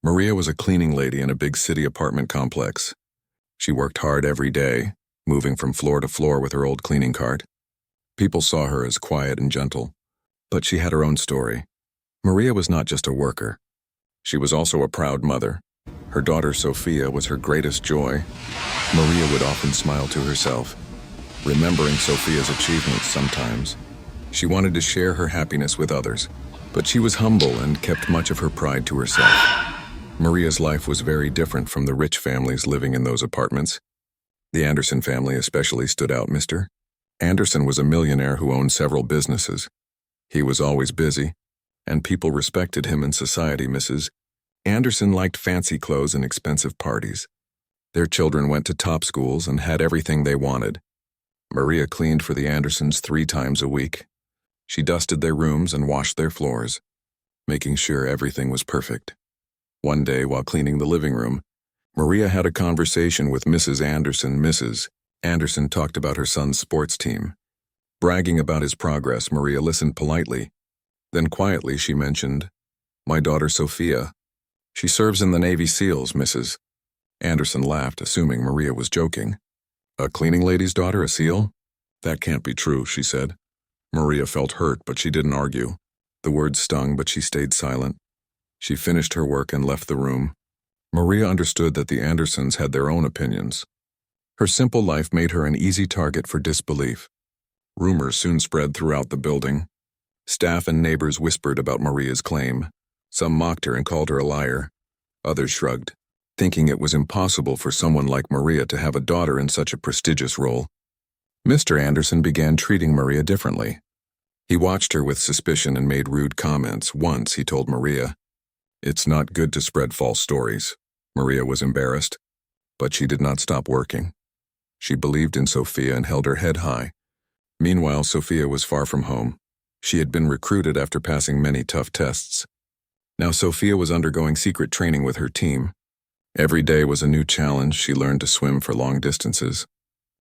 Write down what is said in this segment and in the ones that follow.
Maria was a cleaning lady in a big city apartment complex. She worked hard every day, moving from floor to floor with her old cleaning cart. People saw her as quiet and gentle, but she had her own story. Maria was not just a worker. She was also a proud mother. Her daughter Sophia was her greatest joy. Maria would often smile to herself, remembering Sophia's achievements sometimes. She wanted to share her happiness with others, but she was humble and kept much of her pride to herself. Maria's life was very different from the rich families living in those apartments. The Anderson family especially stood out. Mr. Anderson was a millionaire who owned several businesses. He was always busy, and people respected him in society. Mrs. Anderson liked fancy clothes and expensive parties. Their children went to top schools and had everything they wanted. Maria cleaned for the Andersons 3 times a week. She dusted their rooms and washed their floors, making sure everything was perfect. One day, while cleaning the living room, Maria had a conversation with Mrs. Anderson. Mrs. Anderson talked about her son's sports team. Bragging about his progress, Maria listened politely. Then quietly she mentioned, "My daughter Sophia. She serves in the Navy SEALs." Mrs. Anderson laughed, assuming Maria was joking. "A cleaning lady's daughter, a SEAL? That can't be true," she said. Maria felt hurt, but she didn't argue. The words stung, but she stayed silent. She finished her work and left the room. Maria understood that the Andersons had their own opinions. Her simple life made her an easy target for disbelief. Rumors soon spread throughout the building. Staff and neighbors whispered about Maria's claim. Some mocked her and called her a liar. Others shrugged, thinking it was impossible for someone like Maria to have a daughter in such a prestigious role. Mr. Anderson began treating Maria differently. He watched her with suspicion and made rude comments. Once he told Maria, "It's not good to spread false stories." Maria was embarrassed, but she did not stop working. She believed in Sophia and held her head high. Meanwhile, Sophia was far from home. She had been recruited after passing many tough tests. Now Sophia was undergoing secret training with her team. Every day was a new challenge. She learned to swim for long distances,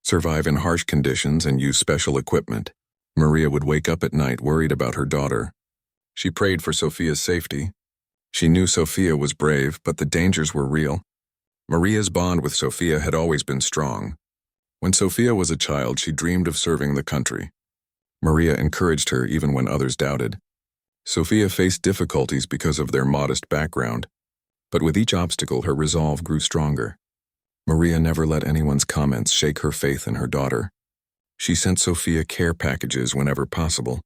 survive in harsh conditions, and use special equipment. Maria would wake up at night worried about her daughter. She prayed for Sophia's safety. She knew Sophia was brave, but the dangers were real. Maria's bond with Sophia had always been strong. When Sophia was a child, she dreamed of serving the country. Maria encouraged her even when others doubted. Sophia faced difficulties because of their modest background, but with each obstacle her resolve grew stronger. Maria never let anyone's comments shake her faith in her daughter. She sent Sophia care packages whenever possible,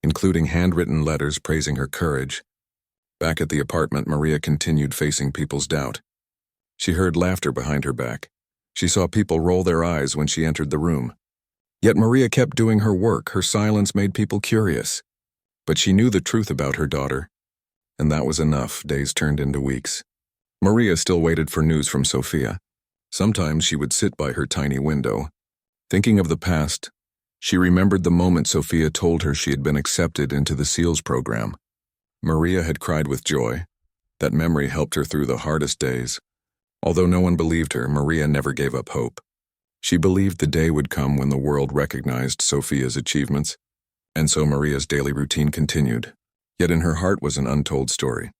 including handwritten letters praising her courage. Back at the apartment, Maria continued facing people's doubt. She heard laughter behind her back. She saw people roll their eyes when she entered the room. Yet Maria kept doing her work. Her silence made people curious. But she knew the truth about her daughter, and that was enough. Days turned into weeks. Maria still waited for news from Sophia. Sometimes she would sit by her tiny window. Thinking of the past, she remembered the moment Sophia told her she had been accepted into the SEALs program. Maria had cried with joy. That memory helped her through the hardest days. Although no one believed her, Maria never gave up hope. She believed the day would come when the world recognized Sophia's achievements, and so Maria's daily routine continued. Yet in her heart was an untold story.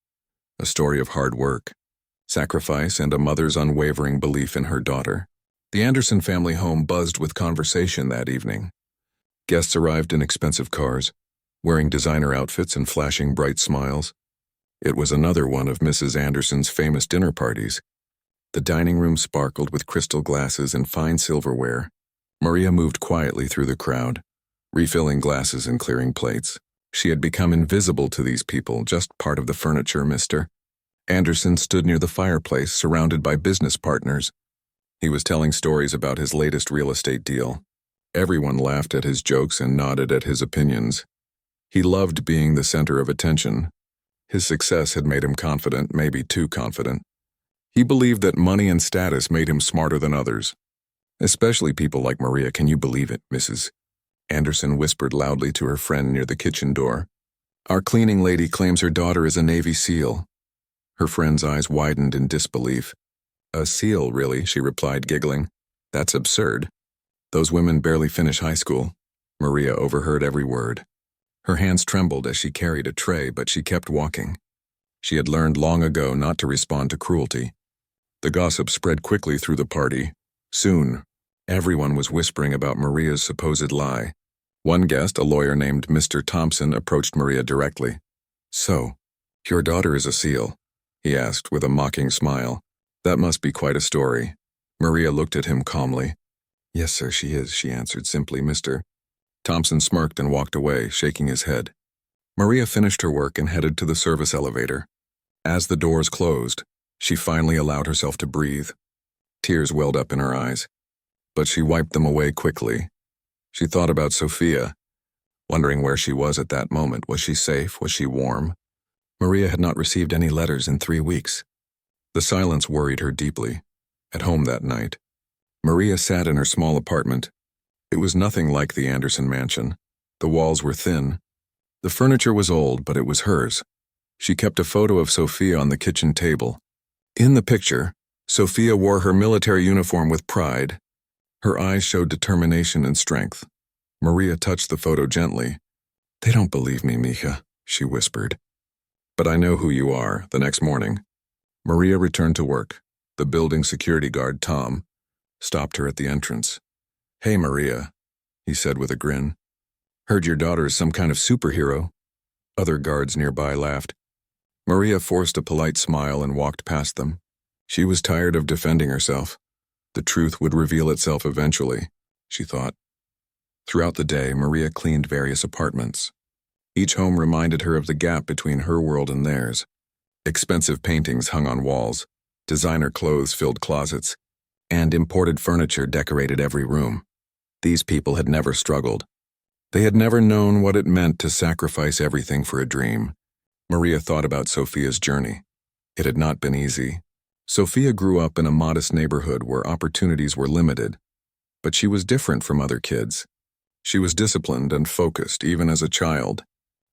A story of hard work, sacrifice, and a mother's unwavering belief in her daughter. The Anderson family home buzzed with conversation that evening. Guests arrived in expensive cars, wearing designer outfits and flashing bright smiles. It was another one of Mrs. Anderson's famous dinner parties. The dining room sparkled with crystal glasses and fine silverware. Maria moved quietly through the crowd, refilling glasses and clearing plates. She had become invisible to these people, just part of the furniture. Mr. Anderson stood near the fireplace, surrounded by business partners. He was telling stories about his latest real estate deal. Everyone laughed at his jokes and nodded at his opinions. He loved being the center of attention. His success had made him confident, maybe too confident. He believed that money and status made him smarter than others, especially people like Maria. "Can you believe it?" Mrs. Anderson whispered loudly to her friend near the kitchen door. "Our cleaning lady claims her daughter is a Navy SEAL." Her friend's eyes widened in disbelief. "A SEAL, really?" she replied, giggling. "That's absurd. Those women barely finish high school." Maria overheard every word. Her hands trembled as she carried a tray, but she kept walking. She had learned long ago not to respond to cruelty. The gossip spread quickly through the party. Soon, everyone was whispering about Maria's supposed lie. One guest, a lawyer named Mr. Thompson, approached Maria directly. "So, your daughter is a SEAL?" he asked with a mocking smile. "That must be quite a story." Maria looked at him calmly. "Yes, sir, she is," she answered simply. "Mr." Thompson smirked and walked away, shaking his head. Maria finished her work and headed to the service elevator. As the doors closed, she finally allowed herself to breathe. Tears welled up in her eyes, but she wiped them away quickly. She thought about Sophia, wondering where she was at that moment. Was she safe? Was she warm? Maria had not received any letters in 3 weeks. The silence worried her deeply. At home that night, Maria sat in her small apartment. It was nothing like the Anderson mansion. The walls were thin. The furniture was old, but it was hers. She kept a photo of Sophia on the kitchen table. In the picture, Sophia wore her military uniform with pride. Her eyes showed determination and strength. Maria touched the photo gently. "They don't believe me, Mija," she whispered. "But I know who you are." The next morning, Maria returned to work. The building security guard, Tom, stopped her at the entrance. "Hey, Maria," he said with a grin. "Heard your daughter is some kind of superhero." Other guards nearby laughed. Maria forced a polite smile and walked past them. She was tired of defending herself. The truth would reveal itself eventually, she thought. Throughout the day, Maria cleaned various apartments. Each home reminded her of the gap between her world and theirs. Expensive paintings hung on walls, designer clothes filled closets, and imported furniture decorated every room. These people had never struggled. They had never known what it meant to sacrifice everything for a dream. Maria thought about Sophia's journey. It had not been easy. Sophia grew up in a modest neighborhood where opportunities were limited, but she was different from other kids. She was disciplined and focused, even as a child.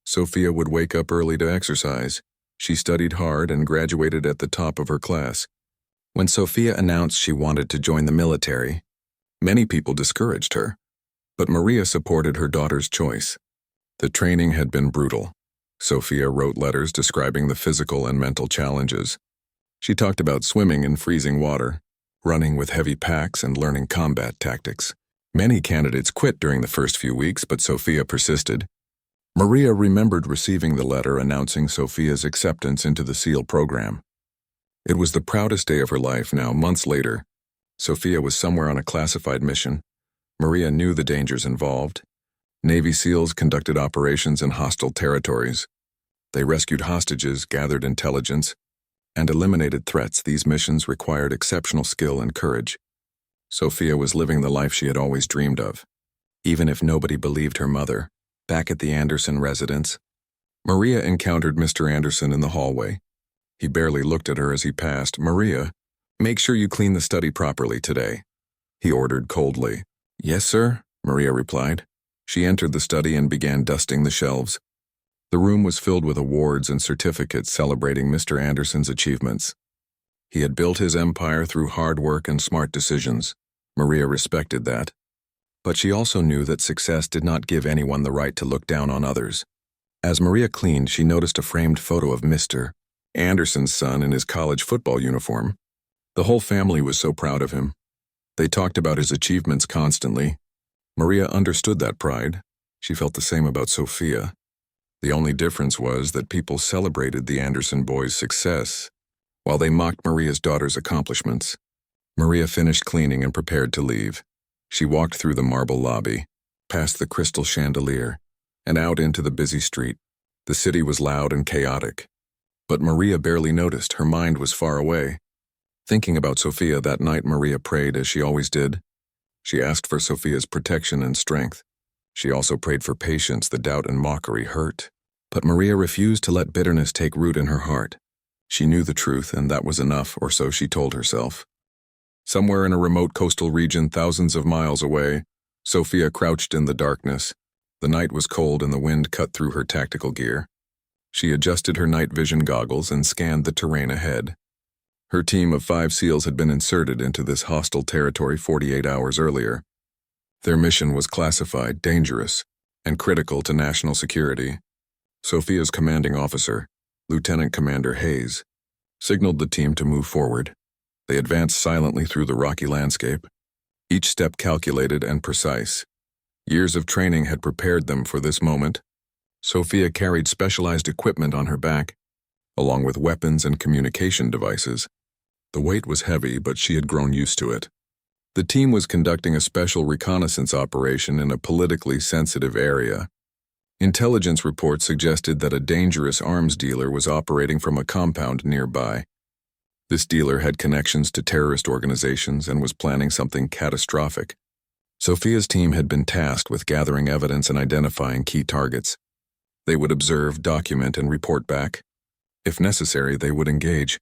Sophia would wake up early to exercise. She studied hard and graduated at the top of her class. When Sophia announced she wanted to join the military, many people discouraged her, but Maria supported her daughter's choice. The training had been brutal. Sophia wrote letters describing the physical and mental challenges. She talked about swimming in freezing water, running with heavy packs, and learning combat tactics. Many candidates quit during the first few weeks, but Sophia persisted. Maria remembered receiving the letter announcing Sophia's acceptance into the SEAL program. It was the proudest day of her life now, months later. Sophia was somewhere on a classified mission. Maria knew the dangers involved. Navy SEALs conducted operations in hostile territories. They rescued hostages, gathered intelligence, and eliminated threats. These missions required exceptional skill and courage. Sophia was living the life she had always dreamed of. Even if nobody believed her mother, back at the Anderson residence, Maria encountered Mr. Anderson in the hallway. He barely looked at her as he passed. "Maria, make sure you clean the study properly today," he ordered coldly. "Yes, sir," Maria replied. She entered the study and began dusting the shelves. The room was filled with awards and certificates celebrating Mr. Anderson's achievements. He had built his empire through hard work and smart decisions. Maria respected that. But she also knew that success did not give anyone the right to look down on others. As Maria cleaned, she noticed a framed photo of Mr. Anderson's son in his college football uniform. The whole family was so proud of him. They talked about his achievements constantly. Maria understood that pride. She felt the same about Sophia. The only difference was that people celebrated the Anderson boys' success, while they mocked Maria's daughter's accomplishments. Maria finished cleaning and prepared to leave. She walked through the marble lobby, past the crystal chandelier, and out into the busy street. The city was loud and chaotic, but Maria barely noticed. Her mind was far away. Thinking about Sophia that night, Maria prayed as she always did. She asked for Sophia's protection and strength. She also prayed for patience. The doubt and mockery hurt, but Maria refused to let bitterness take root in her heart. She knew the truth, and that was enough, or so she told herself. Somewhere in a remote coastal region thousands of miles away, Sophia crouched in the darkness. The night was cold and the wind cut through her tactical gear. She adjusted her night vision goggles and scanned the terrain ahead. Her team of 5 SEALs had been inserted into this hostile territory 48 hours earlier. Their mission was classified, dangerous, and critical to national security. Sophia's commanding officer, Lieutenant Commander Hayes signaled the team to move forward. They advanced silently through the rocky landscape, each step calculated and precise. Years of training had prepared them for this moment. Sophia carried specialized equipment on her back, along with weapons and communication devices. The weight was heavy, but she had grown used to it. The team was conducting a special reconnaissance operation in a politically sensitive area. Intelligence reports suggested that a dangerous arms dealer was operating from a compound nearby. This dealer had connections to terrorist organizations and was planning something catastrophic. Sophia's team had been tasked with gathering evidence and identifying key targets. They would observe, document, and report back. If necessary, they would engage.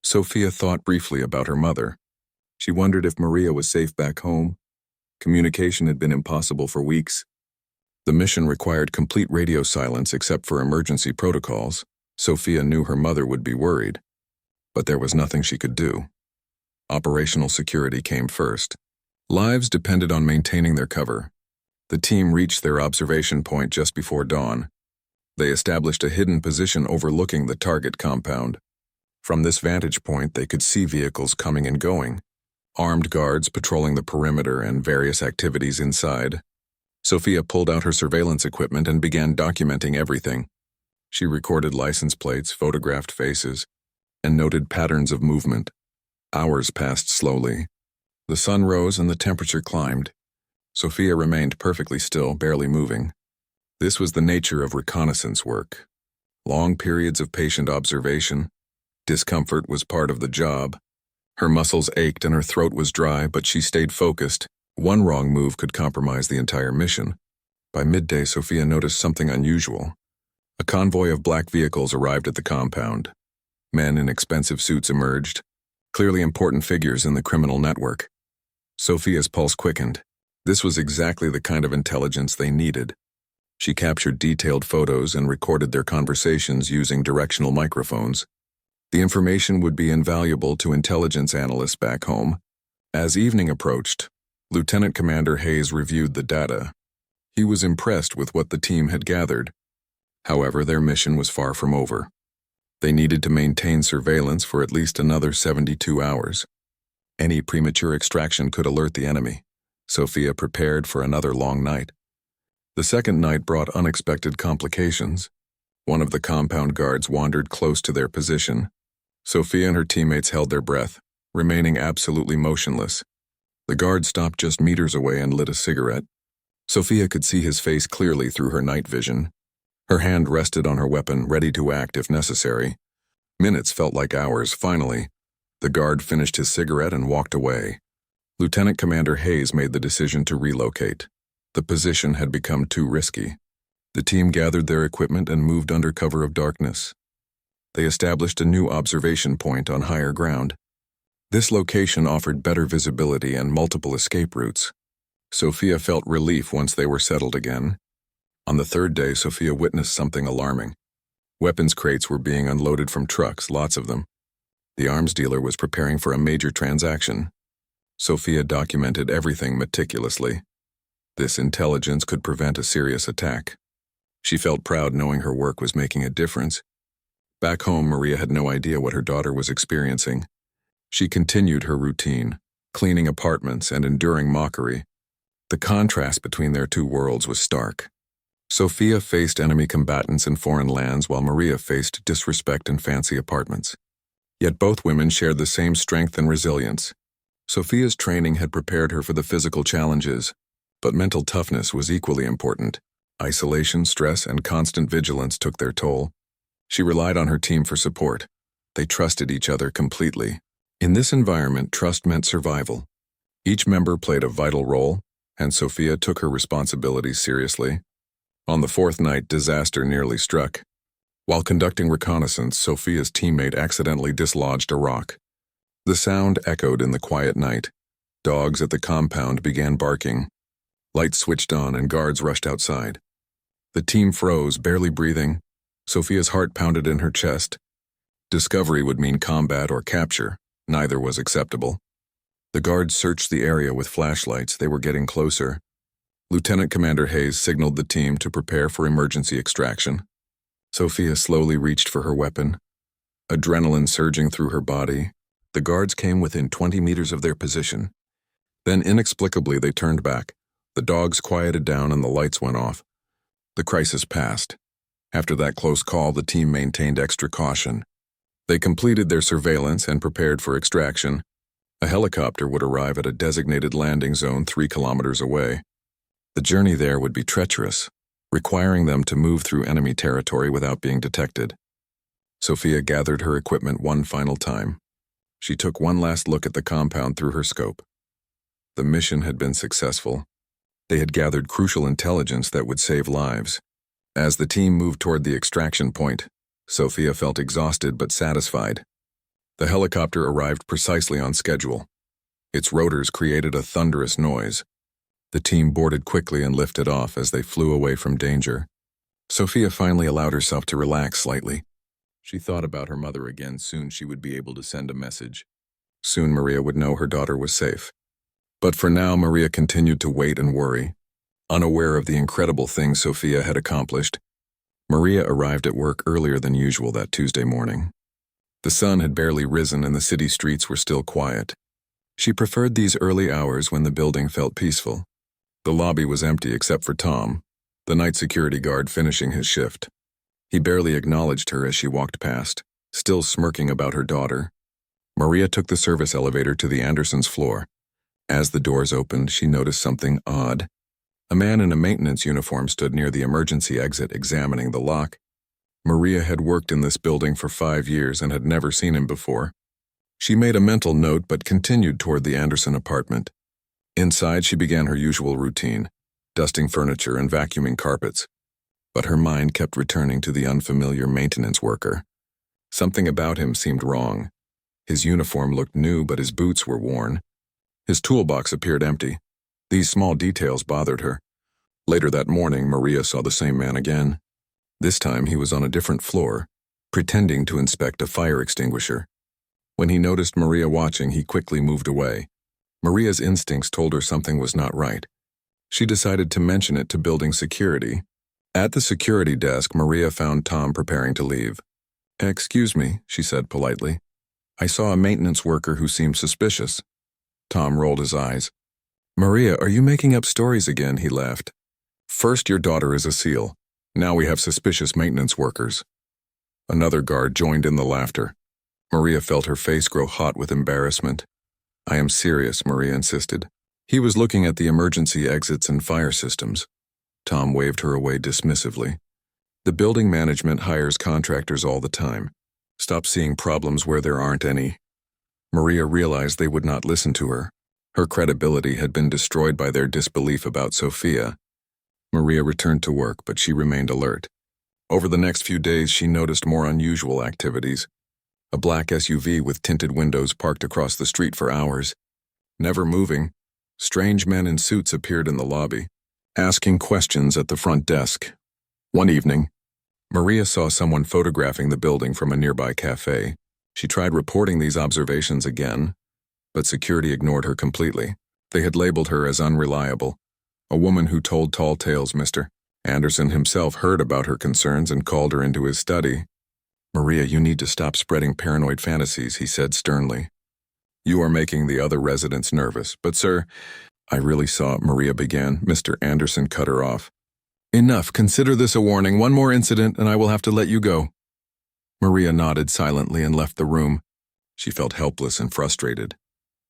Sophia thought briefly about her mother. She wondered if Maria was safe back home. Communication had been impossible for weeks. The mission required complete radio silence except for emergency protocols. Sophia knew her mother would be worried, but there was nothing she could do. Operational security came first. Lives depended on maintaining their cover. The team reached their observation point just before dawn. They established a hidden position overlooking the target compound. From this vantage point, they could see vehicles coming and going, armed guards patrolling the perimeter and various activities inside. Sophia pulled out her surveillance equipment and began documenting everything. She recorded license plates, photographed faces, and noted patterns of movement. Hours passed slowly. The sun rose and the temperature climbed. Sophia remained perfectly still, barely moving. This was the nature of reconnaissance work. Long periods of patient observation. Discomfort was part of the job. Her muscles ached and her throat was dry, but she stayed focused. One wrong move could compromise the entire mission. By midday, Sophia noticed something unusual. A convoy of black vehicles arrived at the compound. Men in expensive suits emerged, clearly important figures in the criminal network. Sophia's pulse quickened. This was exactly the kind of intelligence they needed. She captured detailed photos and recorded their conversations using directional microphones. The information would be invaluable to intelligence analysts back home. As evening approached, Lieutenant Commander Hayes reviewed the data. He was impressed with what the team had gathered. However, their mission was far from over. They needed to maintain surveillance for at least another 72 hours. Any premature extraction could alert the enemy. Sophia prepared for another long night. The second night brought unexpected complications. One of the compound guards wandered close to their position. Sophia and her teammates held their breath, remaining absolutely motionless. The guard stopped just meters away and lit a cigarette. Sophia could see his face clearly through her night vision. Her hand rested on her weapon, ready to act if necessary. Minutes felt like hours. Finally, the guard finished his cigarette and walked away. Lieutenant Commander Hayes made the decision to relocate. The position had become too risky. The team gathered their equipment and moved under cover of darkness. They established a new observation point on higher ground. This location offered better visibility and multiple escape routes. Sophia felt relief once they were settled again. On the third day, Sophia witnessed something alarming. Weapons crates were being unloaded from trucks, lots of them. The arms dealer was preparing for a major transaction. Sophia documented everything meticulously. This intelligence could prevent a serious attack. She felt proud knowing her work was making a difference. Back home, Maria had no idea what her daughter was experiencing. She continued her routine, cleaning apartments and enduring mockery. The contrast between their two worlds was stark. Sophia faced enemy combatants in foreign lands while Maria faced disrespect in fancy apartments. Yet both women shared the same strength and resilience. Sophia's training had prepared her for the physical challenges, but mental toughness was equally important. Isolation, stress, and constant vigilance took their toll. She relied on her team for support. They trusted each other completely. In this environment, trust meant survival. Each member played a vital role, and Sophia took her responsibilities seriously. On the fourth night, disaster nearly struck. While conducting reconnaissance, Sophia's teammate accidentally dislodged a rock. The sound echoed in the quiet night. Dogs at the compound began barking. Lights switched on and guards rushed outside. The team froze, barely breathing. Sophia's heart pounded in her chest. Discovery would mean combat or capture. Neither was acceptable. The guards searched the area with flashlights. They were getting closer. Lieutenant Commander Hayes signaled the team to prepare for emergency extraction. Sophia slowly reached for her weapon, adrenaline surging through her body. The guards came within 20 meters of their position. Then inexplicably they turned back. The dogs quieted down and the lights went off. The crisis passed. After that close call, the team maintained extra caution. They completed their surveillance and prepared for extraction. A helicopter would arrive at a designated landing zone 3 kilometers away. The journey there would be treacherous, requiring them to move through enemy territory without being detected. Sophia gathered her equipment one final time. She took one last look at the compound through her scope. The mission had been successful. They had gathered crucial intelligence that would save lives. As the team moved toward the extraction point, Sophia felt exhausted but satisfied. The helicopter arrived precisely on schedule. Its rotors created a thunderous noise. The team boarded quickly and lifted off as they flew away from danger. Sophia finally allowed herself to relax slightly. She thought about her mother again. Soon she would be able to send a message. Soon Maria would know her daughter was safe. But for now, Maria continued to wait and worry. Unaware of the incredible things Sophia had accomplished, Maria arrived at work earlier than usual that Tuesday morning. The sun had barely risen and the city streets were still quiet. She preferred these early hours when the building felt peaceful. The lobby was empty except for Tom, the night security guard finishing his shift. He barely acknowledged her as she walked past, still smirking about her daughter. Maria took the service elevator to the Andersons' floor. As the doors opened, she noticed something odd. A man in a maintenance uniform stood near the emergency exit examining the lock. Maria had worked in this building for 5 years and had never seen him before. She made a mental note but continued toward the Anderson apartment. Inside, she began her usual routine, dusting furniture and vacuuming carpets. But her mind kept returning to the unfamiliar maintenance worker. Something about him seemed wrong. His uniform looked new, but his boots were worn. His toolbox appeared empty. These small details bothered her. Later that morning, Maria saw the same man again. This time he was on a different floor, pretending to inspect a fire extinguisher. When he noticed Maria watching, he quickly moved away. Maria's instincts told her something was not right. She decided to mention it to building security. At the security desk, Maria found Tom preparing to leave. "Excuse me," she said politely. "I saw a maintenance worker who seemed suspicious." Tom rolled his eyes. "Maria, are you making up stories again?" he laughed. "First, your daughter is a SEAL. Now we have suspicious maintenance workers." Another guard joined in the laughter. Maria felt her face grow hot with embarrassment. "I am serious," Maria insisted. He was looking at the emergency exits and fire systems. Tom waved her away dismissively. "The building management hires contractors all the time. Stop seeing problems where there aren't any." Maria realized they would not listen to her. Her credibility had been destroyed by their disbelief about Sophia. Maria returned to work, but she remained alert. Over the next few days, she noticed more unusual activities. A black SUV with tinted windows parked across the street for hours. Never moving, strange men in suits appeared in the lobby, asking questions at the front desk. One evening, Maria saw someone photographing the building from a nearby cafe. She tried reporting these observations again, but security ignored her completely. They had labeled her as unreliable, a woman who told tall tales. Mr. Anderson himself heard about her concerns and called her into his study. "Maria, you need to stop spreading paranoid fantasies," he said sternly. "You are making the other residents nervous." "But sir, I really saw," Maria began. Mr. Anderson cut her off. "Enough. Consider this a warning. One more incident and I will have to let you go." Maria nodded silently and left the room. She felt helpless and frustrated.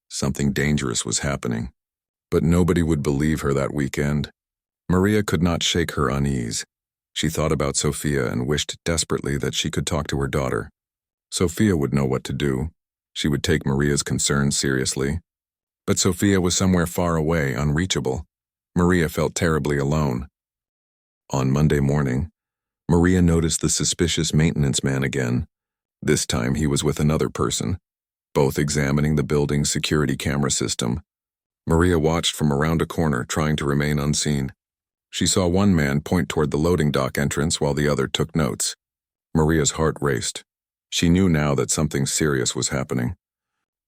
Something dangerous was happening. But nobody would believe her that weekend. Maria could not shake her unease. She thought about Sophia and wished desperately that she could talk to her daughter. Sophia would know what to do. She would take Maria's concerns seriously. But Sophia was somewhere far away, unreachable. Maria felt terribly alone. On Monday morning, Maria noticed the suspicious maintenance man again. This time he was with another person, both examining the building's security camera system. Maria watched from around a corner, trying to remain unseen. She saw one man point toward the loading dock entrance while the other took notes. Maria's heart raced. She knew now that something serious was happening.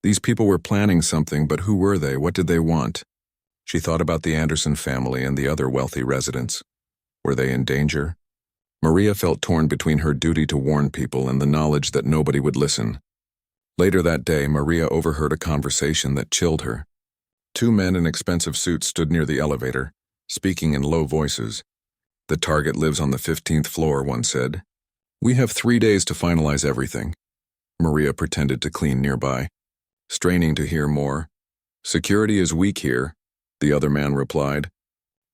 These people were planning something, but who were they? What did they want? She thought about the Anderson family and the other wealthy residents. Were they in danger? Maria felt torn between her duty to warn people and the knowledge that nobody would listen. Later that day, Maria overheard a conversation that chilled her. Two men in expensive suits stood near the elevator, speaking in low voices. "The target lives on the 15th floor," one said. "We have 3 days to finalize everything." Maria pretended to clean nearby, straining to hear more. "Security is weak here," the other man replied.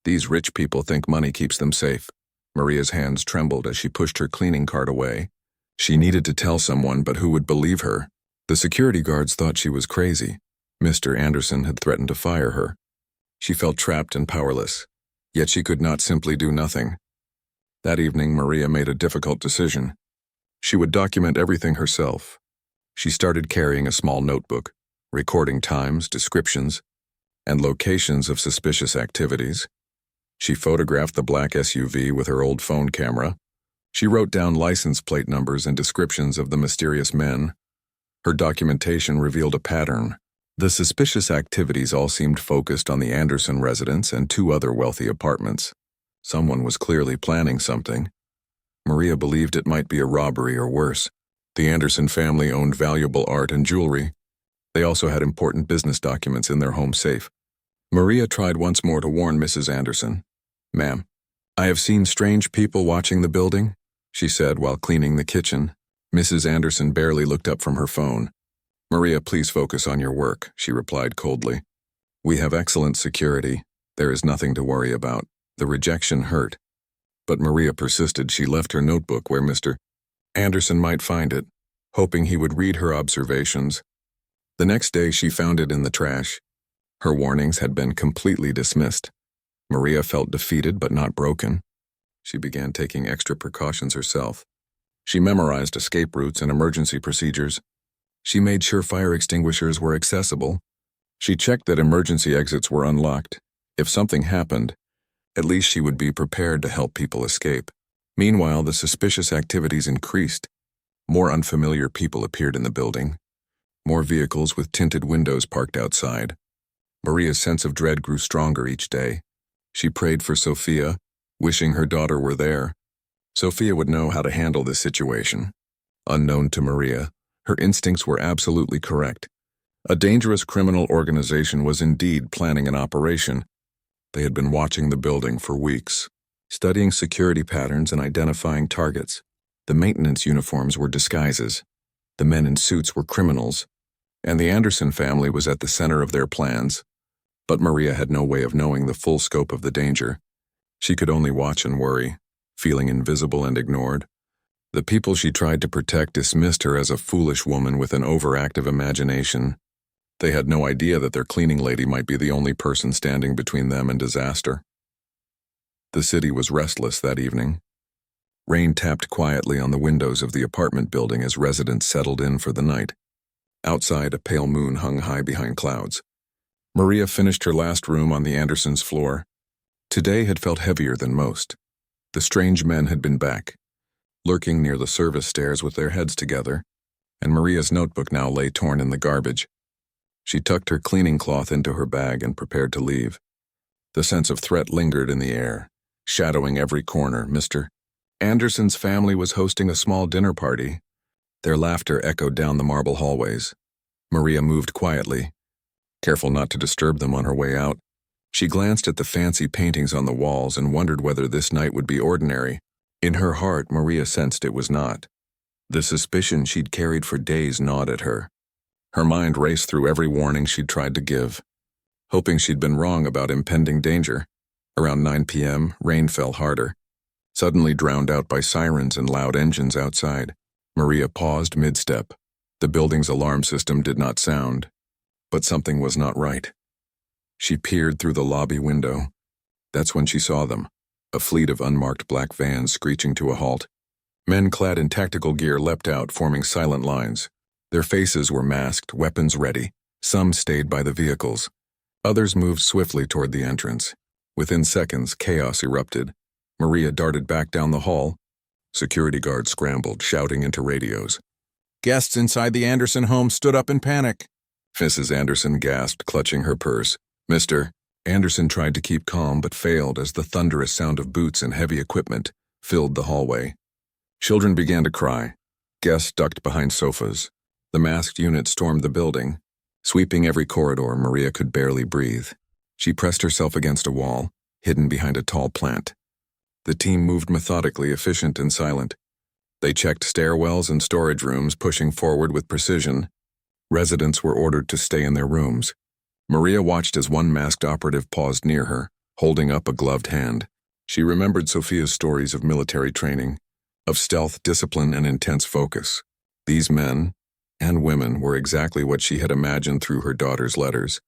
"These rich people think money keeps them safe." Maria's hands trembled as she pushed her cleaning cart away. She needed to tell someone, but who would believe her? The security guards thought she was crazy. Mr. Anderson had threatened to fire her. She felt trapped and powerless, yet she could not simply do nothing. That evening, Maria made a difficult decision. She would document everything herself. She started carrying a small notebook, recording times, descriptions, and locations of suspicious activities. She photographed the black SUV with her old phone camera. She wrote down license plate numbers and descriptions of the mysterious men. Her documentation revealed a pattern. The suspicious activities all seemed focused on the Anderson residence and 2 other wealthy apartments. Someone was clearly planning something. Maria believed it might be a robbery or worse. The Anderson family owned valuable art and jewelry. They also had important business documents in their home safe. Maria tried once more to warn Mrs. Anderson. "Ma'am, I have seen strange people watching the building," she said while cleaning the kitchen. Mrs. Anderson barely looked up from her phone. "Maria, please focus on your work," she replied coldly. "We have excellent security. There is nothing to worry about." The rejection hurt. But Maria persisted. She left her notebook where Mr. Anderson might find it, hoping he would read her observations. The next day she found it in the trash. Her warnings had been completely dismissed. Maria felt defeated but not broken. She began taking extra precautions herself. She memorized escape routes and emergency procedures. She made sure fire extinguishers were accessible. She checked that emergency exits were unlocked. If something happened, at least she would be prepared to help people escape. Meanwhile, the suspicious activities increased. More unfamiliar people appeared in the building. More vehicles with tinted windows parked outside. Maria's sense of dread grew stronger each day. She prayed for Sophia, wishing her daughter were there. Sophia would know how to handle this situation. Unknown to Maria, her instincts were absolutely correct. A dangerous criminal organization was indeed planning an operation. They had been watching the building for weeks, studying security patterns and identifying targets. The maintenance uniforms were disguises. The men in suits were criminals, and the Anderson family was at the center of their plans. But Maria had no way of knowing the full scope of the danger. She could only watch and worry, feeling invisible and ignored. The people she tried to protect dismissed her as a foolish woman with an overactive imagination. They had no idea that their cleaning lady might be the only person standing between them and disaster. The city was restless that evening. Rain tapped quietly on the windows of the apartment building as residents settled in for the night. Outside, a pale moon hung high behind clouds. Maria finished her last room on the Andersons' floor. Today had felt heavier than most. The strange men had been back, lurking near the service stairs with their heads together, and Maria's notebook now lay torn in the garbage. She tucked her cleaning cloth into her bag and prepared to leave. The sense of threat lingered in the air, shadowing every corner. Mr. Anderson's family was hosting a small dinner party. Their laughter echoed down the marble hallways. Maria moved quietly, careful not to disturb them on her way out. She glanced at the fancy paintings on the walls and wondered whether this night would be ordinary. In her heart, Maria sensed it was not. The suspicion she'd carried for days gnawed at her. Her mind raced through every warning she'd tried to give, hoping she'd been wrong about impending danger. Around 9 p.m., rain fell harder, suddenly drowned out by sirens and loud engines outside. Maria paused mid-step. The building's alarm system did not sound, but something was not right. She peered through the lobby window. That's when she saw them, a fleet of unmarked black vans screeching to a halt. Men clad in tactical gear leapt out, forming silent lines. Their faces were masked, weapons ready. Some stayed by the vehicles. Others moved swiftly toward the entrance. Within seconds, chaos erupted. Maria darted back down the hall. Security guards scrambled, shouting into radios. Guests inside the Anderson home stood up in panic. Mrs. Anderson gasped, clutching her purse. Mr. Anderson tried to keep calm but failed as the thunderous sound of boots and heavy equipment filled the hallway. Children began to cry. Guests ducked behind sofas. The masked unit stormed the building. Sweeping every corridor, Maria could barely breathe. She pressed herself against a wall, hidden behind a tall plant. The team moved methodically, efficient and silent. They checked stairwells and storage rooms, pushing forward with precision. Residents were ordered to stay in their rooms. Maria watched as one masked operative paused near her, holding up a gloved hand. She remembered Sophia's stories of military training, of stealth, discipline, and intense focus. These men and women were exactly what she had imagined through her daughter's letters.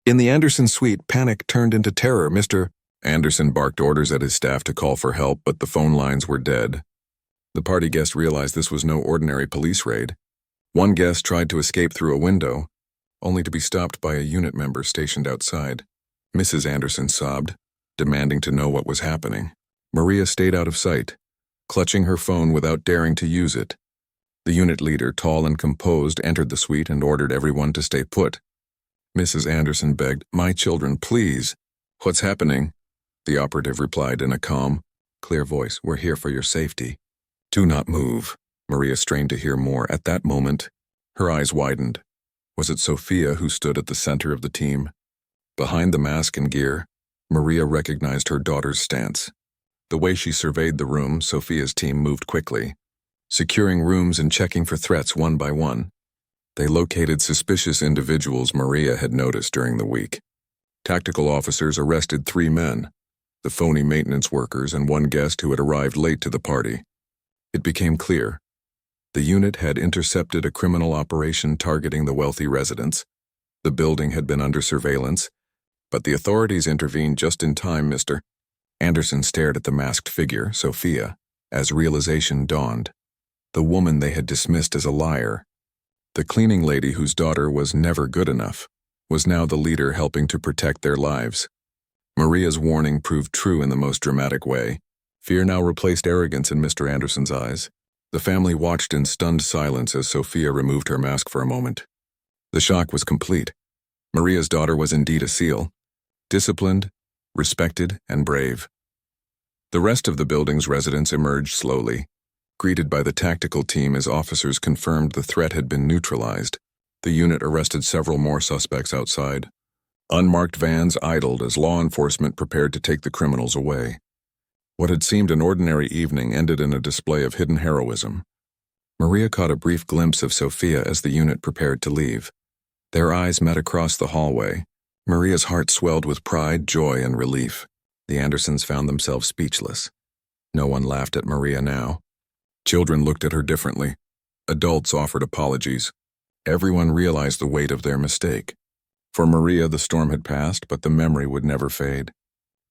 In the Anderson suite, panic turned into terror. Mr. Anderson barked orders at his staff to call for help, but the phone lines were dead. The party guests realized this was no ordinary police raid. One guest tried to escape through a window, only to be stopped by a unit member stationed outside. Mrs. Anderson sobbed, demanding to know what was happening. Maria stayed out of sight, clutching her phone without daring to use it. The unit leader, tall and composed, entered the suite and ordered everyone to stay put. Mrs. Anderson begged, "My children, please." "What's happening?" The operative replied in a calm, clear voice. "We're here for your safety. Do not move." Maria strained to hear more. At that moment, her eyes widened. Was it Sophia who stood at the center of the team? Behind the mask and gear, Maria recognized her daughter's stance. The way she surveyed the room, Sophia's team moved quickly, securing rooms and checking for threats one by one. They located suspicious individuals Maria had noticed during the week. Tactical officers arrested 3 men, the phony maintenance workers and one guest who had arrived late to the party. It became clear. The unit had intercepted a criminal operation targeting the wealthy residents. The building had been under surveillance, but the authorities intervened just in time. Mr. Anderson stared at the masked figure, Sophia, as realization dawned. The woman they had dismissed as a liar, the cleaning lady whose daughter was never good enough, was now the leader helping to protect their lives. Maria's warning proved true in the most dramatic way. Fear now replaced arrogance in Mr. Anderson's eyes. The family watched in stunned silence as Sophia removed her mask for a moment. The shock was complete. Maria's daughter was indeed a SEAL, disciplined, respected, and brave. The rest of the building's residents emerged slowly, greeted by the tactical team as officers confirmed the threat had been neutralized. The unit arrested several more suspects outside. Unmarked vans idled as law enforcement prepared to take the criminals away. What had seemed an ordinary evening ended in a display of hidden heroism. Maria caught a brief glimpse of Sophia as the unit prepared to leave. Their eyes met across the hallway. Maria's heart swelled with pride, joy, and relief. The Andersons found themselves speechless. No one laughed at Maria now. Children looked at her differently. Adults offered apologies. Everyone realized the weight of their mistake. For Maria, the storm had passed, but the memory would never fade.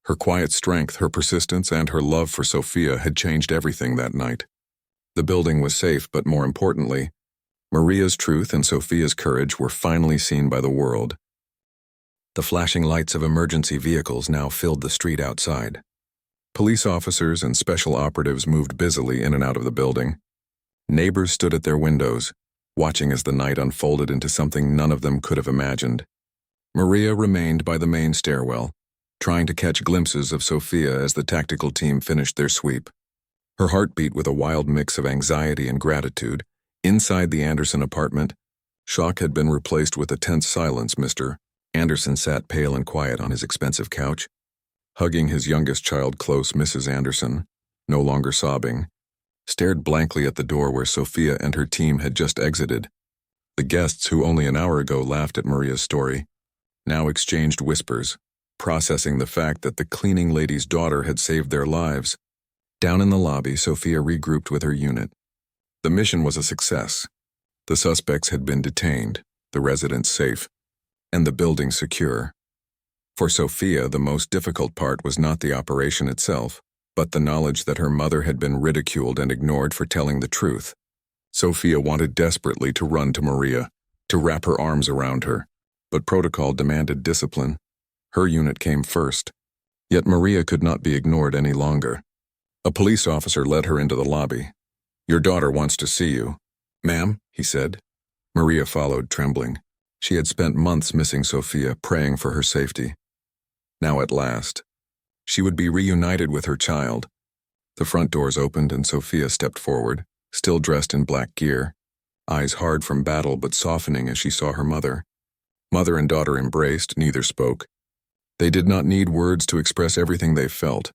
Her quiet strength, her persistence, and her love for Sophia had changed everything that night. The building was safe, but more importantly, Maria's truth and Sophia's courage were finally seen by the world. The flashing lights of emergency vehicles now filled the street outside. Police officers and special operatives moved busily in and out of the building. Neighbors stood at their windows, watching as the night unfolded into something none of them could have imagined. Maria remained by the main stairwell, trying to catch glimpses of Sophia as the tactical team finished their sweep. Her heart beat with a wild mix of anxiety and gratitude. Inside the Anderson apartment, shock had been replaced with a tense silence. Mr. Anderson sat pale and quiet on his expensive couch, hugging his youngest child close. Mrs. Anderson, no longer sobbing, stared blankly at the door where Sophia and her team had just exited. The guests who only an hour ago laughed at Maria's story now exchanged whispers, processing the fact that the cleaning lady's daughter had saved their lives. Down in the lobby, Sophia regrouped with her unit. The mission was a success. The suspects had been detained, the residents safe, and the building secure. For Sophia, the most difficult part was not the operation itself, but the knowledge that her mother had been ridiculed and ignored for telling the truth. Sophia wanted desperately to run to Maria, to wrap her arms around her, but protocol demanded discipline. Her unit came first. Yet Maria could not be ignored any longer. A police officer led her into the lobby. "Your daughter wants to see you." "Ma'am," he said. Maria followed, trembling. She had spent months missing Sophia, praying for her safety. Now at last, she would be reunited with her child. The front doors opened and Sophia stepped forward, still dressed in black gear, eyes hard from battle but softening as she saw her mother. Mother and daughter embraced, neither spoke. They did not need words to express everything they felt.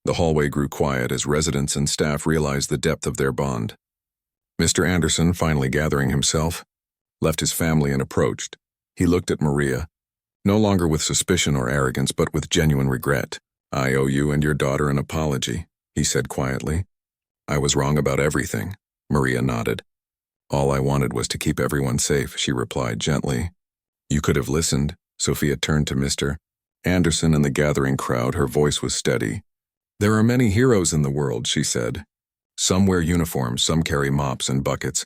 The hallway grew quiet as residents and staff realized the depth of their bond. Mr. Anderson, finally gathering himself, left his family and approached. He looked at Maria, no longer with suspicion or arrogance, but with genuine regret. "I owe you and your daughter an apology," he said quietly. "I was wrong about everything," Maria nodded. "All I wanted was to keep everyone safe," she replied gently. "You could have listened." Sophia turned to Mr. Anderson and the gathering crowd. Her voice was steady. "There are many heroes in the world," she said. "Some wear uniforms, some carry mops and buckets.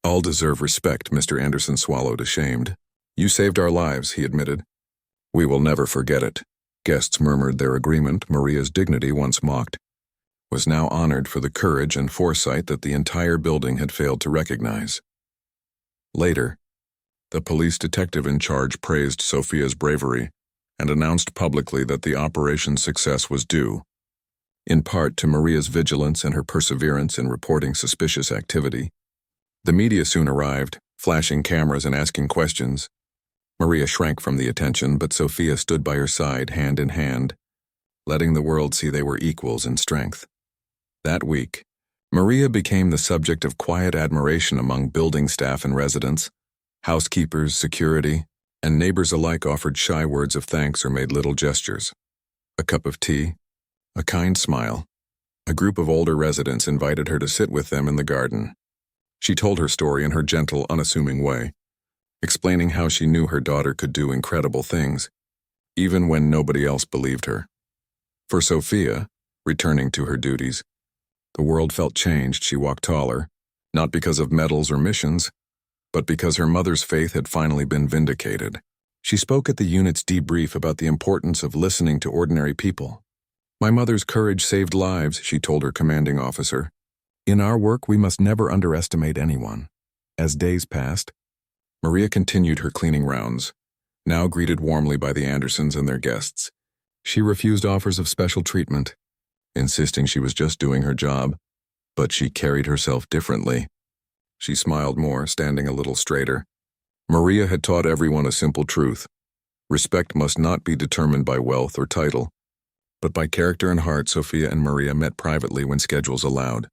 All deserve respect." Mr. Anderson swallowed, ashamed. "You saved our lives," he admitted. "We will never forget it." Guests murmured their agreement. Maria's dignity, once mocked, was now honored for the courage and foresight that the entire building had failed to recognize. Later, the police detective in charge praised Sophia's bravery and announced publicly that the operation's success was due, in part, to Maria's vigilance and her perseverance in reporting suspicious activity. The media soon arrived, flashing cameras and asking questions. Maria shrank from the attention, but Sophia stood by her side, hand in hand, letting the world see they were equals in strength. That week, Maria became the subject of quiet admiration among building staff and residents. Housekeepers, security, and neighbors alike offered shy words of thanks or made little gestures. A cup of tea, a kind smile. A group of older residents invited her to sit with them in the garden. She told her story in her gentle, unassuming way, explaining how she knew her daughter could do incredible things, even when nobody else believed her. For Sophia, returning to her duties, the world felt changed. She walked taller, not because of medals or missions, but because her mother's faith had finally been vindicated. She spoke at the unit's debrief about the importance of listening to ordinary people. "My mother's courage saved lives," she told her commanding officer. "In our work, we must never underestimate anyone." As days passed, Maria continued her cleaning rounds, now greeted warmly by the Andersons and their guests. She refused offers of special treatment, insisting she was just doing her job, but she carried herself differently. She smiled more, standing a little straighter. Maria had taught everyone a simple truth. Respect must not be determined by wealth or title, but by character and heart. Sophia and Maria met privately when schedules allowed.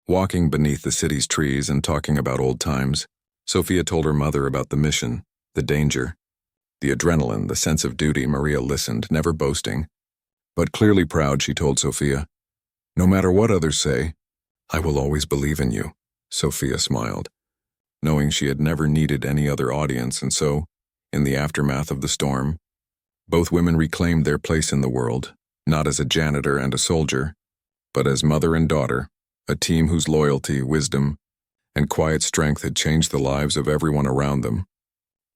Walking beneath the city's trees and talking about old times, Sophia told her mother about the mission, the danger, the adrenaline, the sense of duty. Maria listened, never boasting, but clearly proud. She told Sophia, "No matter what others say, I will always believe in you." Sophia smiled, knowing she had never needed any other audience, and so, in the aftermath of the storm, both women reclaimed their place in the world, not as a janitor and a soldier, but as mother and daughter, a team whose loyalty, wisdom, and quiet strength had changed the lives of everyone around them.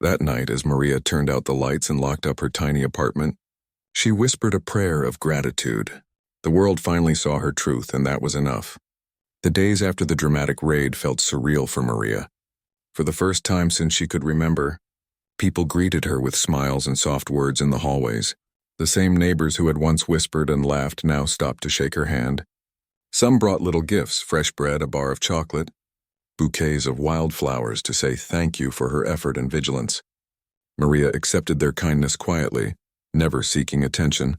That night, as Maria turned out the lights and locked up her tiny apartment, she whispered a prayer of gratitude. The world finally saw her truth, and that was enough. The days after the dramatic raid felt surreal for Maria. For the first time since she could remember, people greeted her with smiles and soft words in the hallways. The same neighbors who had once whispered and laughed now stopped to shake her hand. Some brought little gifts, fresh bread, a bar of chocolate, bouquets of wildflowers to say thank you for her effort and vigilance. Maria accepted their kindness quietly, never seeking attention,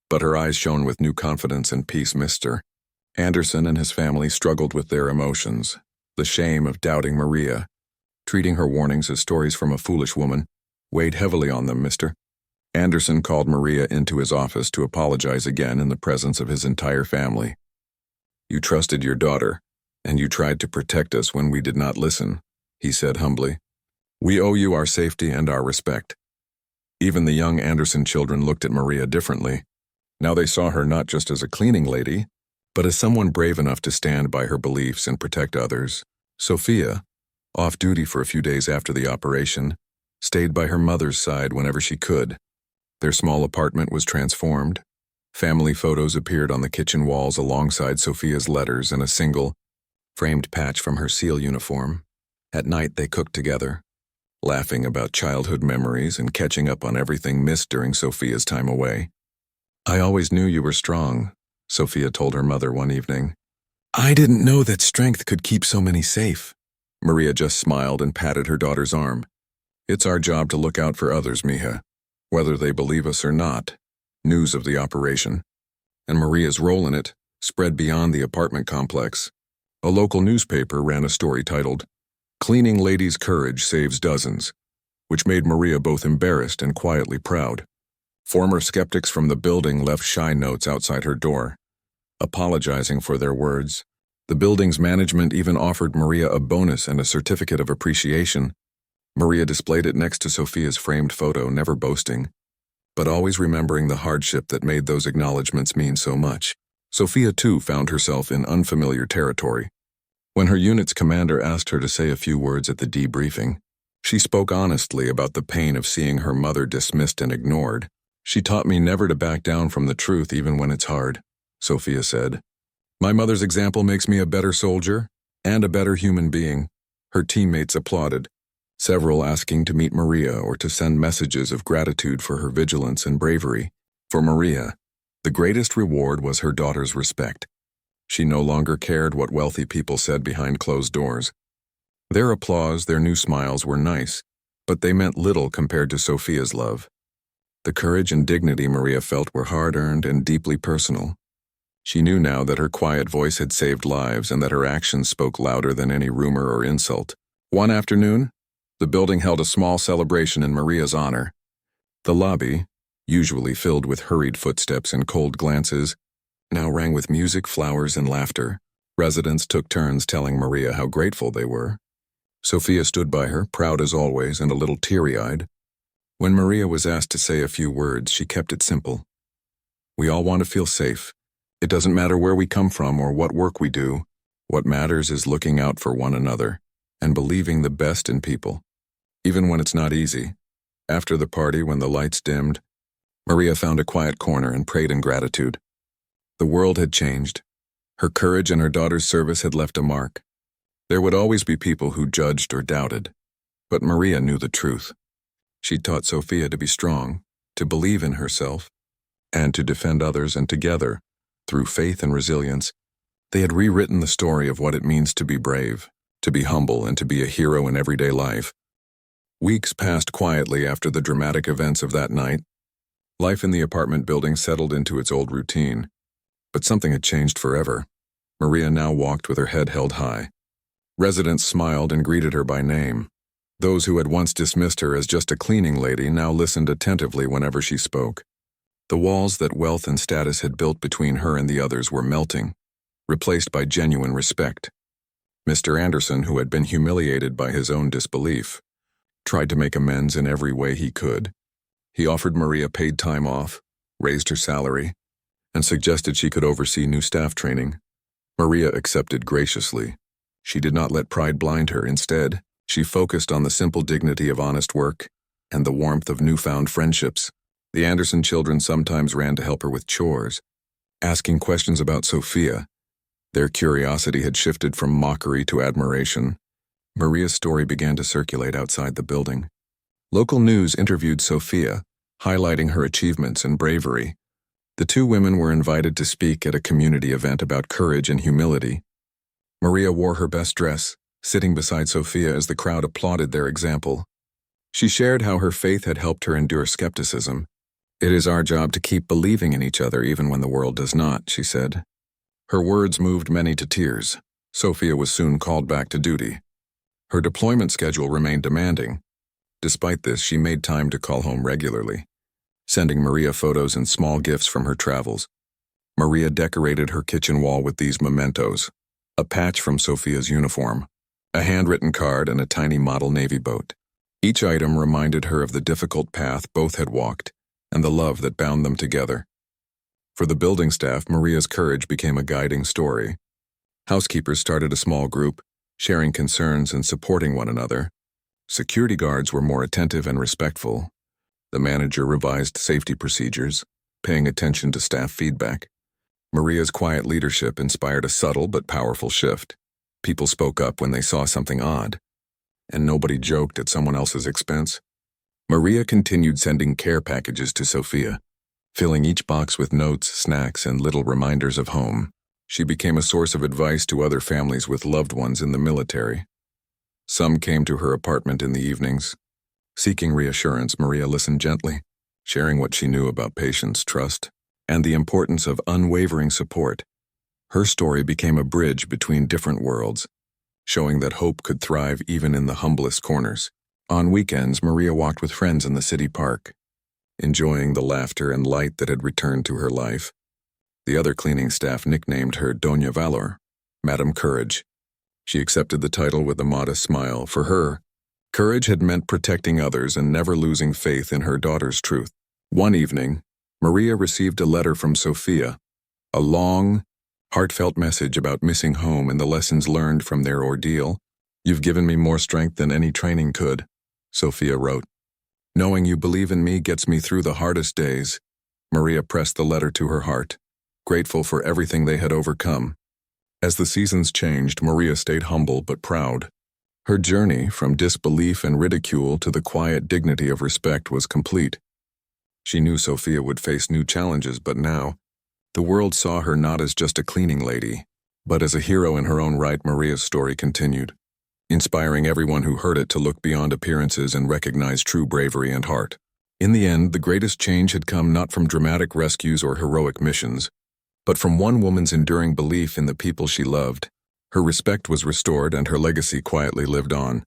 but her eyes shone with new confidence and peace. Mr. Anderson and his family struggled with their emotions. The shame of doubting Maria, treating her warnings as stories from a foolish woman, weighed heavily on them. Mr. Anderson called Maria into his office to apologize again in the presence of his entire family. "You trusted your daughter, and you tried to protect us when we did not listen," he said humbly. "We owe you our safety and our respect." Even the young Anderson children looked at Maria differently. Now they saw her not just as a cleaning lady, but as someone brave enough to stand by her beliefs and protect others. Sophia, off duty for a few days after the operation, stayed by her mother's side whenever she could. Their small apartment was transformed. Family photos appeared on the kitchen walls alongside Sophia's letters and a single, framed patch from her SEAL uniform. At night they cooked together, laughing about childhood memories and catching up on everything missed during Sophia's time away. "I always knew you were strong," Sophia told her mother one evening. I didn't know that strength could keep so many safe. Maria just smiled and patted her daughter's arm. It's our job to look out for others, Mija, whether they believe us or not. News of the operation, and Maria's role in it, spread beyond the apartment complex. A local newspaper ran a story titled, Cleaning Lady's Courage Saves Dozens, which made Maria both embarrassed and quietly proud. Former skeptics from the building left shy notes outside her door, apologizing for their words. The building's management even offered Maria a bonus and a certificate of appreciation. Maria displayed it next to Sophia's framed photo, never boasting, but always remembering the hardship that made those acknowledgments mean so much. Sophia, too, found herself in unfamiliar territory. When her unit's commander asked her to say a few words at the debriefing, she spoke honestly about the pain of seeing her mother dismissed and ignored. She taught me never to back down from the truth even when it's hard, Sophia said. My mother's example makes me a better soldier and a better human being. Her teammates applauded, several asking to meet Maria or to send messages of gratitude for her vigilance and bravery. For Maria, the greatest reward was her daughter's respect. She no longer cared what wealthy people said behind closed doors. Their applause, their new smiles were nice, but they meant little compared to Sophia's love. The courage and dignity Maria felt were hard-earned and deeply personal. She knew now that her quiet voice had saved lives and that her actions spoke louder than any rumor or insult. One afternoon, the building held a small celebration in Maria's honor. The lobby, usually filled with hurried footsteps and cold glances, now rang with music, flowers, and laughter. Residents took turns telling Maria how grateful they were. Sophia stood by her, proud as always and a little teary-eyed. When Maria was asked to say a few words, she kept it simple. We all want to feel safe. It doesn't matter where we come from or what work we do. What matters is looking out for one another and believing the best in people, even when it's not easy. After the party, when the lights dimmed, Maria found a quiet corner and prayed in gratitude. The world had changed. Her courage and her daughter's service had left a mark. There would always be people who judged or doubted, but Maria knew the truth. She taught Sophia to be strong, to believe in herself, and to defend others, and together, through faith and resilience, they had rewritten the story of what it means to be brave, to be humble, and to be a hero in everyday life. Weeks passed quietly after the dramatic events of that night. Life in the apartment building settled into its old routine, but something had changed forever. Maria now walked with her head held high. Residents smiled and greeted her by name. Those who had once dismissed her as just a cleaning lady now listened attentively whenever she spoke. The walls that wealth and status had built between her and the others were melting, replaced by genuine respect. Mr. Anderson, who had been humiliated by his own disbelief, tried to make amends in every way he could. He offered Maria paid time off, raised her salary, and suggested she could oversee new staff training. Maria accepted graciously. She did not let pride blind her. Instead, she focused on the simple dignity of honest work and the warmth of newfound friendships. The Anderson children sometimes ran to help her with chores, asking questions about Sophia. Their curiosity had shifted from mockery to admiration. Maria's story began to circulate outside the building. Local news interviewed Sophia, highlighting her achievements and bravery. The two women were invited to speak at a community event about courage and humility. Maria wore her best dress, sitting beside Sophia as the crowd applauded their example. She shared how her faith had helped her endure skepticism. It is our job to keep believing in each other even when the world does not, she said. Her words moved many to tears. Sophia was soon called back to duty. Her deployment schedule remained demanding. Despite this, she made time to call home regularly, sending Maria photos and small gifts from her travels. Maria decorated her kitchen wall with these mementos: a patch from Sophia's uniform, a handwritten card, and a tiny model Navy boat. Each item reminded her of the difficult path both had walked and the love that bound them together. For the building staff, Maria's courage became a guiding story. Housekeepers started a small group, sharing concerns and supporting one another. Security guards were more attentive and respectful. The manager revised safety procedures, paying attention to staff feedback. Maria's quiet leadership inspired a subtle but powerful shift. People spoke up when they saw something odd, and nobody joked at someone else's expense. Maria continued sending care packages to Sophia, filling each box with notes, snacks, and little reminders of home. She became a source of advice to other families with loved ones in the military. Some came to her apartment in the evenings. Seeking reassurance, Maria listened gently, sharing what she knew about patience, trust, and the importance of unwavering support. Her story became a bridge between different worlds, showing that hope could thrive even in the humblest corners. On weekends, Maria walked with friends in the city park, enjoying the laughter and light that had returned to her life. The other cleaning staff nicknamed her Doña Valor, Madame Courage. She accepted the title with a modest smile. For her, courage had meant protecting others and never losing faith in her daughter's truth. One evening, Maria received a letter from Sophia, a long, heartfelt message about missing home and the lessons learned from their ordeal. "You've given me more strength than any training could," Sophia wrote. "Knowing you believe in me gets me through the hardest days." Maria pressed the letter to her heart, grateful for everything they had overcome. As the seasons changed, Maria stayed humble but proud. Her journey from disbelief and ridicule to the quiet dignity of respect was complete. She knew Sophia would face new challenges, but now, the world saw her not as just a cleaning lady, but as a hero in her own right. Maria's story continued, inspiring everyone who heard it to look beyond appearances and recognize true bravery and heart. In the end, the greatest change had come not from dramatic rescues or heroic missions, but from one woman's enduring belief in the people she loved. Her respect was restored and her legacy quietly lived on.